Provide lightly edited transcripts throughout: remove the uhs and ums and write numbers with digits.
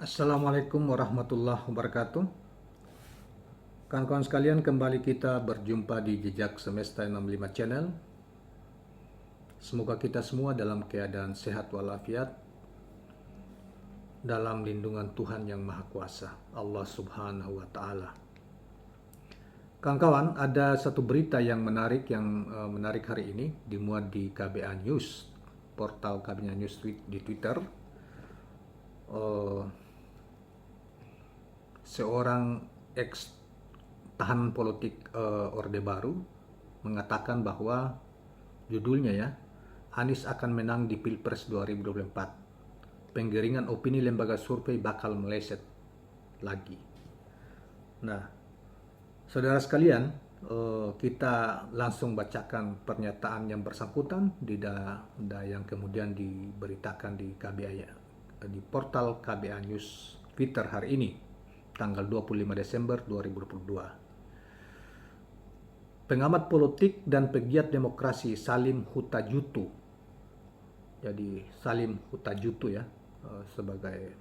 Assalamualaikum warahmatullahi wabarakatuh. Kawan-kawan sekalian, kembali kita berjumpa di Jejak Semesta 65 Channel. Semoga kita semua dalam keadaan sehat walafiat, dalam lindungan Tuhan yang Maha Kuasa, Allah Subhanahu wa Ta'ala. Kawan-kawan, ada satu berita yang menarik hari ini, dimuat di KBA News, portal KBA News di Twitter. Seorang ex tahanan politik Orde Baru mengatakan bahwa judulnya ya, Anies akan menang di Pilpres 2024. Penggiringan opini lembaga survei bakal meleset lagi. Nah, saudara sekalian, kita langsung bacakan pernyataan yang bersangkutan yang kemudian diberitakan di di portal KBA News Twitter hari ini, tanggal 25 Desember 2022. Pengamat politik dan pegiat demokrasi Salim Hutajutu. Jadi Salim Hutajutu ya, sebagai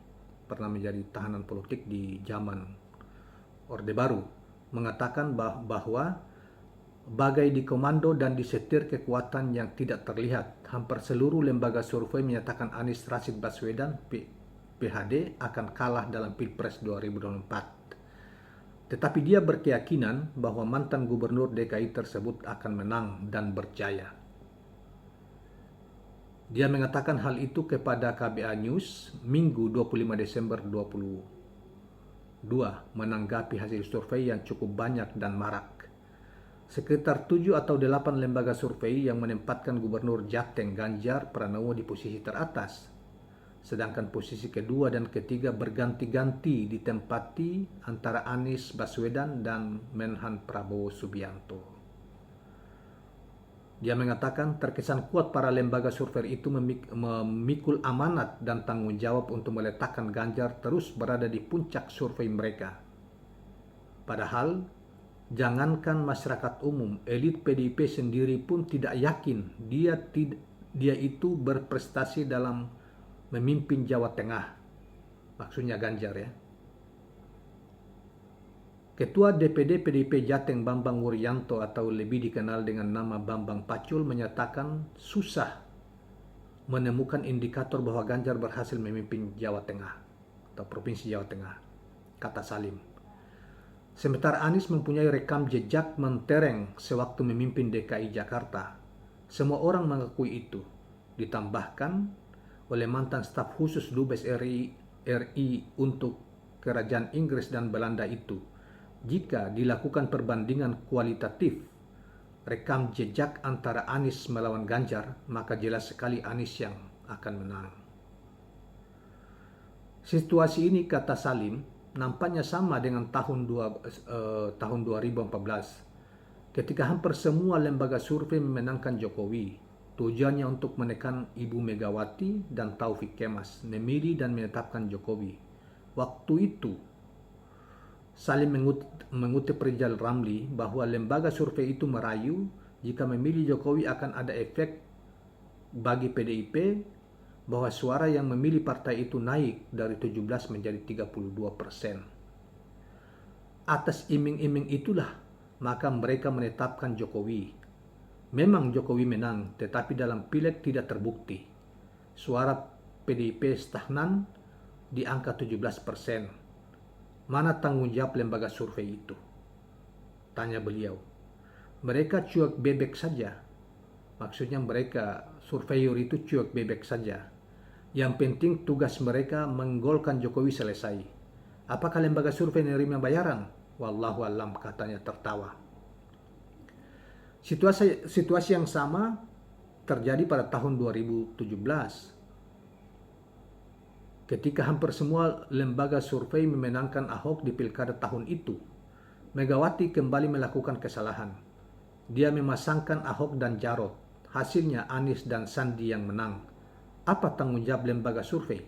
pernah menjadi tahanan politik di zaman Orde Baru, mengatakan bahwa bagai dikomando dan disetir kekuatan yang tidak terlihat, hampir seluruh lembaga survei menyatakan Anies Rashid Baswedan PHD akan kalah dalam Pilpres 2024. Tetapi dia berkeyakinan bahwa mantan gubernur DKI tersebut akan menang dan berjaya. Dia mengatakan hal itu kepada KBA News Minggu 25 Desember 2022 menanggapi hasil survei yang cukup banyak dan marak. Sekitar 7 atau 8 lembaga survei yang menempatkan Gubernur Jateng Ganjar Pranowo di posisi teratas, sedangkan posisi kedua dan ketiga berganti-ganti ditempati antara Anies Baswedan dan Menhan Prabowo Subianto. Dia mengatakan terkesan kuat para lembaga survei itu memikul amanat dan tanggung jawab untuk meletakkan Ganjar terus berada di puncak survei mereka. Padahal, jangankan masyarakat umum, elit PDIP sendiri pun tidak yakin dia itu berprestasi dalam memimpin Jawa Tengah, maksudnya Ganjar ya. Ketua DPD PDIP Jateng Bambang Wuryanto atau lebih dikenal dengan nama Bambang Pacul menyatakan susah menemukan indikator bahwa Ganjar berhasil memimpin Jawa Tengah atau Provinsi Jawa Tengah, kata Salim. Sementara Anies mempunyai rekam jejak mentereng sewaktu memimpin DKI Jakarta. Semua orang mengakui itu. Ditambahkan oleh mantan staf khusus Dubes RI untuk Kerajaan Inggris dan Belanda itu, jika dilakukan perbandingan kualitatif rekam jejak antara Anies melawan Ganjar, maka jelas sekali Anies yang akan menang. Situasi ini, kata Salim, nampaknya sama dengan tahun 2014, ketika hampir semua lembaga survei memenangkan Jokowi. Tujuannya untuk menekan Ibu Megawati dan Taufik Kemas, memilih dan menetapkan Jokowi. Waktu itu, Salim mengutip Rizal Ramli bahwa lembaga survei itu merayu jika memilih Jokowi akan ada efek bagi PDIP, bahwa suara yang memilih partai itu naik dari 17 menjadi 32%. Atas iming-iming itulah maka mereka menetapkan Jokowi. Memang Jokowi menang, tetapi dalam pileg tidak terbukti. Suara PDIP stagnan di angka 17%. Mana tanggung jawab lembaga survei itu? Tanya beliau. Mereka cuek bebek saja. Maksudnya mereka surveyor itu cuek bebek saja. Yang penting tugas mereka menggolkan Jokowi selesai. Apakah lembaga survei menerima bayaran? Wallahu alam, katanya tertawa. Situasi yang sama terjadi pada tahun 2017. Ketika hampir semua lembaga survei memenangkan Ahok di pilkada tahun itu, Megawati kembali melakukan kesalahan. Dia memasangkan Ahok dan Jarot. Hasilnya Anies dan Sandi yang menang. Apa tanggung jawab lembaga survei?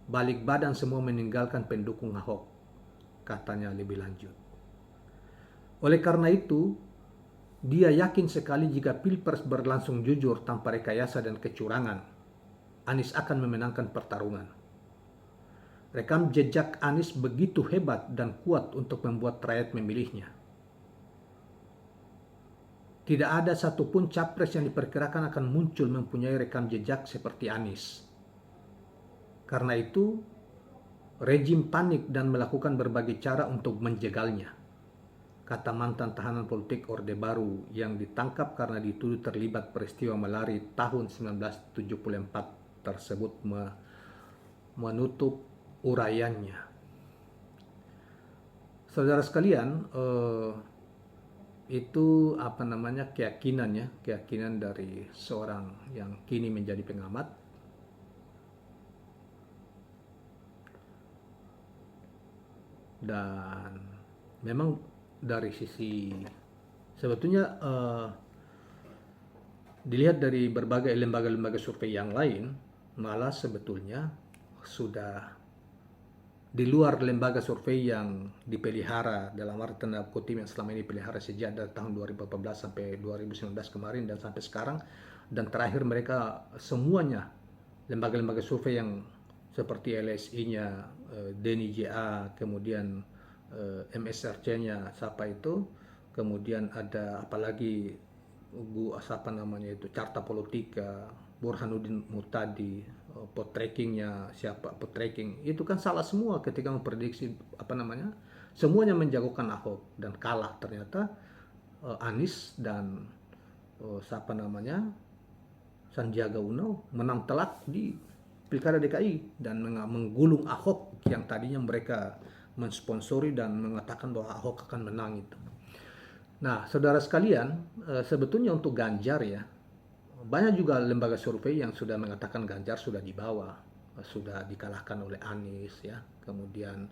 Balik badan semua meninggalkan pendukung Ahok, katanya lebih lanjut. Oleh karena itu, dia yakin sekali jika Pilpres berlangsung jujur tanpa rekayasa dan kecurangan, Anies akan memenangkan pertarungan. Rekam jejak Anies begitu hebat dan kuat untuk membuat rakyat memilihnya. Tidak ada satupun capres yang diperkirakan akan muncul mempunyai rekam jejak seperti Anies. Karena itu, rejim panik dan melakukan berbagai cara untuk menjegalnya, kata mantan tahanan politik Orde Baru yang ditangkap karena dituduh terlibat peristiwa Malari tahun 1974 tersebut menutup uraiannya. Saudara sekalian, itu keyakinan dari seorang yang kini menjadi pengamat. Dan memang dari sisi sebetulnya dilihat dari berbagai lembaga-lembaga survei yang lain, malah sebetulnya sudah di luar lembaga survei yang dipelihara dalam arti tanda kutip yang selama ini dipelihara sejak dari tahun 2014 sampai 2019 kemarin dan sampai sekarang, dan terakhir mereka semuanya lembaga-lembaga survei yang seperti LSI-nya, Denny JA, kemudian MSRC-nya siapa itu, kemudian ada apalagi Carta Politika, Burhanuddin Muhtadi, Poltrekkingnya siapa, Poltrekking itu kan salah semua ketika memprediksi semuanya menjagokan Ahok dan kalah. Ternyata Anies dan Sandiaga Uno menang telak di Pilkada DKI dan menggulung Ahok yang tadinya mereka mensponsori dan mengatakan bahwa Ahok akan menang itu. Nah, saudara sekalian, sebetulnya untuk Ganjar ya, banyak juga lembaga survei yang sudah mengatakan Ganjar sudah di bawah, sudah dikalahkan oleh Anies ya. Kemudian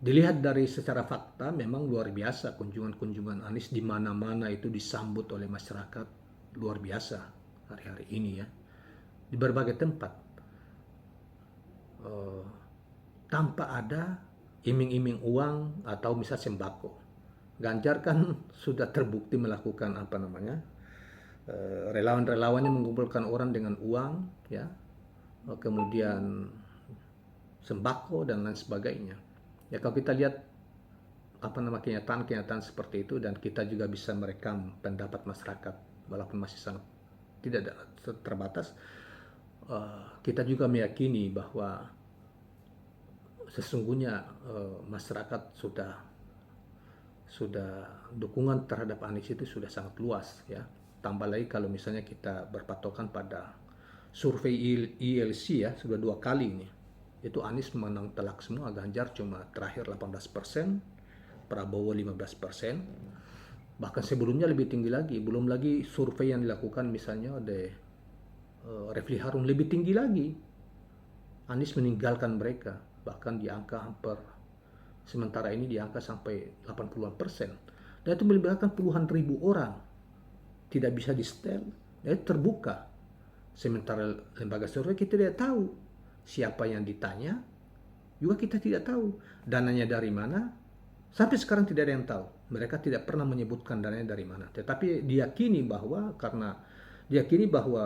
dilihat dari secara fakta memang luar biasa kunjungan Anies di mana-mana itu disambut oleh masyarakat luar biasa hari-hari ini ya. Di berbagai tempat. Tanpa ada iming-iming uang atau misal sembako. Ganjar kan sudah terbukti melakukan relawan-relawannya mengumpulkan orang dengan uang ya, kemudian sembako dan lain sebagainya. Ya kalau kita lihat kenyataan seperti itu, dan kita juga bisa merekam pendapat masyarakat walaupun masih sangat tidak terbatas, kita juga meyakini bahwa sesungguhnya masyarakat sudah dukungan terhadap Anies itu sudah sangat luas ya. Tambah lagi kalau misalnya kita berpatokan pada survei ILC ya, sudah 2 kali ini. Itu Anies menang telak semua, Ganjar cuma terakhir 18%, Prabowo 15%. Bahkan sebelumnya lebih tinggi lagi, belum lagi survei yang dilakukan misalnya oleh Refli Harun lebih tinggi lagi. Anies meninggalkan mereka, bahkan di angka sementara ini di angka sampai 80%. Dan itu melibatkan puluhan ribu orang. Tidak bisa di-setel, terbuka. Sementara lembaga survei kita tidak tahu siapa yang ditanya, juga kita tidak tahu dananya dari mana. Sampai sekarang tidak ada yang tahu. Mereka tidak pernah menyebutkan dananya dari mana. Tetapi diyakini bahwa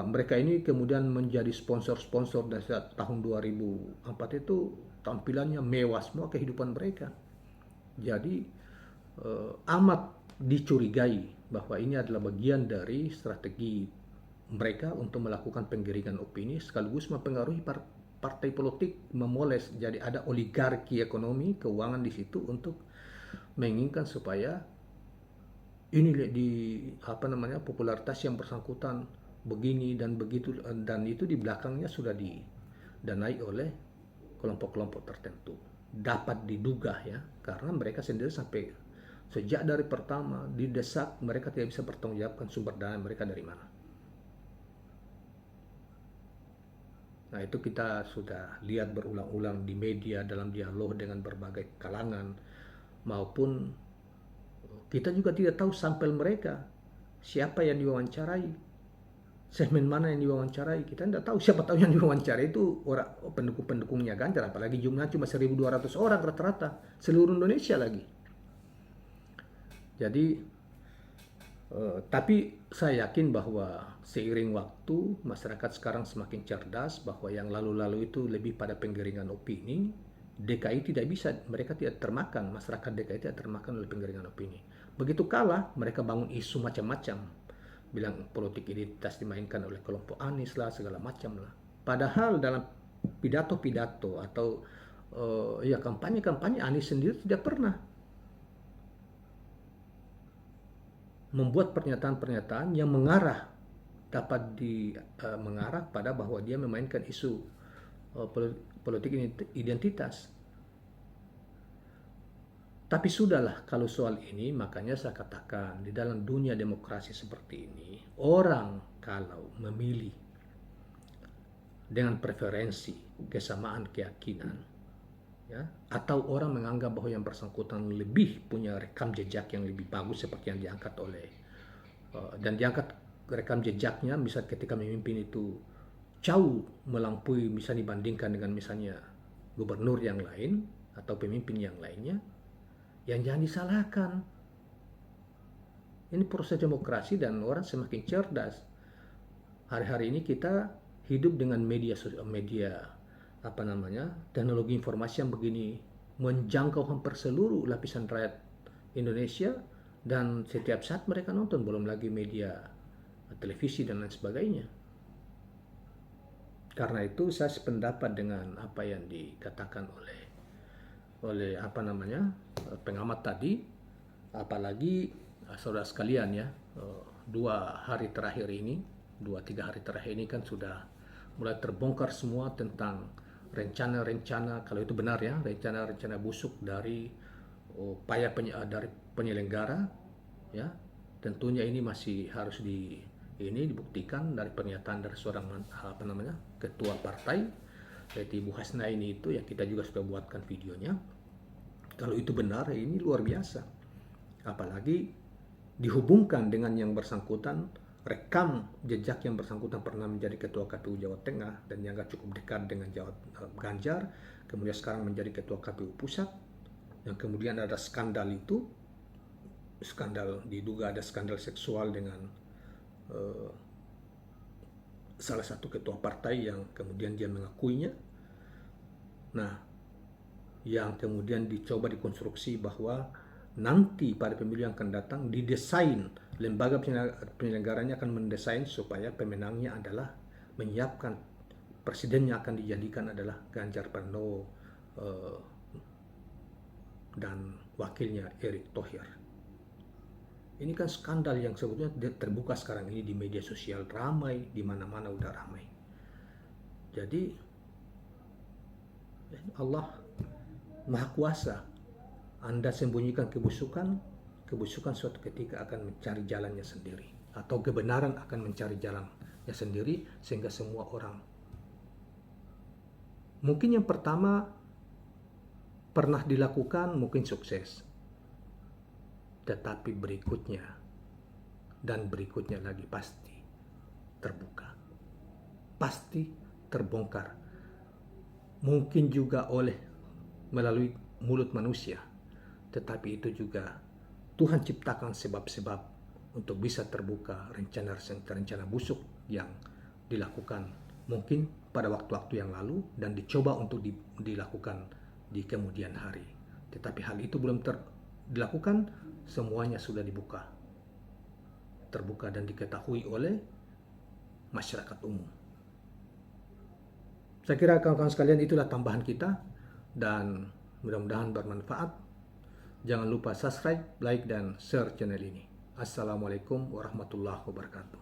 mereka ini kemudian menjadi sponsor-sponsor dari tahun 2004 itu tampilannya mewah semua kehidupan mereka. Jadi amat dicurigai bahwa ini adalah bagian dari strategi mereka untuk melakukan penggiringan opini sekaligus mempengaruhi partai politik, memoles. Jadi ada oligarki ekonomi, keuangan di situ untuk menginginkan supaya ini popularitas yang bersangkutan begini dan begitu, dan itu di belakangnya sudah didanai oleh kelompok-kelompok tertentu. Dapat diduga ya, karena mereka sendiri sampai sejak dari pertama didesak, mereka tidak bisa bertanggungjawabkan sumber dana mereka dari mana. Nah, itu kita sudah lihat berulang-ulang di media dalam dialog dengan berbagai kalangan, maupun kita juga tidak tahu sampel mereka, siapa yang diwawancarai, segmen mana yang diwawancarai, kita tidak tahu. Siapa tahu yang diwawancarai itu orang pendukung-pendukungnya Ganjar, apalagi jumlahnya cuma 1.200 orang rata-rata seluruh Indonesia lagi. Jadi Tapi saya yakin bahwa seiring waktu masyarakat sekarang semakin cerdas bahwa yang lalu-lalu itu lebih pada penggiringan opini. DKI tidak bisa, mereka tidak termakan, masyarakat DKI tidak termakan oleh penggiringan opini. Begitu kalah, mereka bangun isu macam-macam. Bilang politik identitas dimainkan oleh kelompok Anies lah, segala macam lah. Padahal dalam pidato-pidato atau ya kampanye-kampanye Anies sendiri tidak pernah membuat pernyataan-pernyataan yang mengarah pada bahwa dia memainkan isu politik identitas. Tapi sudahlah kalau soal ini, makanya saya katakan di dalam dunia demokrasi seperti ini, orang kalau memilih dengan preferensi kesamaan keyakinan, ya, atau orang menganggap bahwa yang bersangkutan lebih punya rekam jejak yang lebih bagus seperti yang diangkat oleh dan diangkat rekam jejaknya, misal ketika memimpin itu jauh melampaui misalnya dibandingkan dengan misalnya gubernur yang lain atau pemimpin yang lainnya, yang jangan disalahkan. Ini proses demokrasi dan orang semakin cerdas. Hari-hari ini kita hidup dengan media teknologi informasi yang begini menjangkau hampir seluruh lapisan rakyat Indonesia, dan setiap saat mereka nonton, belum lagi media televisi dan lain sebagainya. Karena itu saya sependapat dengan apa yang dikatakan oleh pengamat tadi, apalagi saudara sekalian ya, 2-3 hari terakhir ini kan sudah mulai terbongkar semua tentang rencana-rencana, kalau itu benar ya, rencana-rencana busuk dari upaya dari penyelenggara ya. Tentunya ini masih harus dibuktikan dari pernyataan dari seorang ketua partai yaitu Ibu Hasna ini, itu yang kita juga sudah buatkan videonya. Kalau itu benar, ini luar biasa. Apalagi dihubungkan dengan yang bersangkutan, rekam jejak yang bersangkutan pernah menjadi ketua KPU Jawa Tengah dan dianggap cukup dekat dengan Ganjar, kemudian sekarang menjadi ketua KPU Pusat, yang kemudian ada skandal diduga ada skandal seksual dengan salah satu ketua partai yang kemudian dia mengakuinya. Nah, yang kemudian dicoba dikonstruksi bahwa nanti pada pemilu yang akan datang didesain, lembaga penyelenggaranya akan mendesain supaya pemenangnya adalah menyiapkan presidennya akan dijadikan adalah Ganjar Pranowo dan wakilnya Erick Thohir. Ini kan skandal yang sebetulnya terbuka sekarang ini di media sosial, ramai, di mana-mana udah ramai. Jadi Allah Maha Kuasa. Anda sembunyikan kebusukan suatu ketika akan mencari jalannya sendiri, atau kebenaran akan mencari jalannya sendiri, sehingga semua orang. Mungkin yang pertama pernah dilakukan, mungkin sukses. Tetapi berikutnya dan berikutnya lagi pasti terbuka, pasti terbongkar. Mungkin juga melalui mulut manusia, tetapi itu juga Tuhan ciptakan sebab-sebab untuk bisa terbuka rencana busuk yang dilakukan mungkin pada waktu-waktu yang lalu dan dicoba untuk dilakukan di kemudian hari. Tetapi hal itu belum dilakukan, semuanya sudah terbuka dan diketahui oleh masyarakat umum. Saya kira kawan-kawan sekalian, itulah tambahan kita dan mudah-mudahan bermanfaat. Jangan lupa subscribe, like, dan share channel ini. Assalamualaikum warahmatullahi wabarakatuh.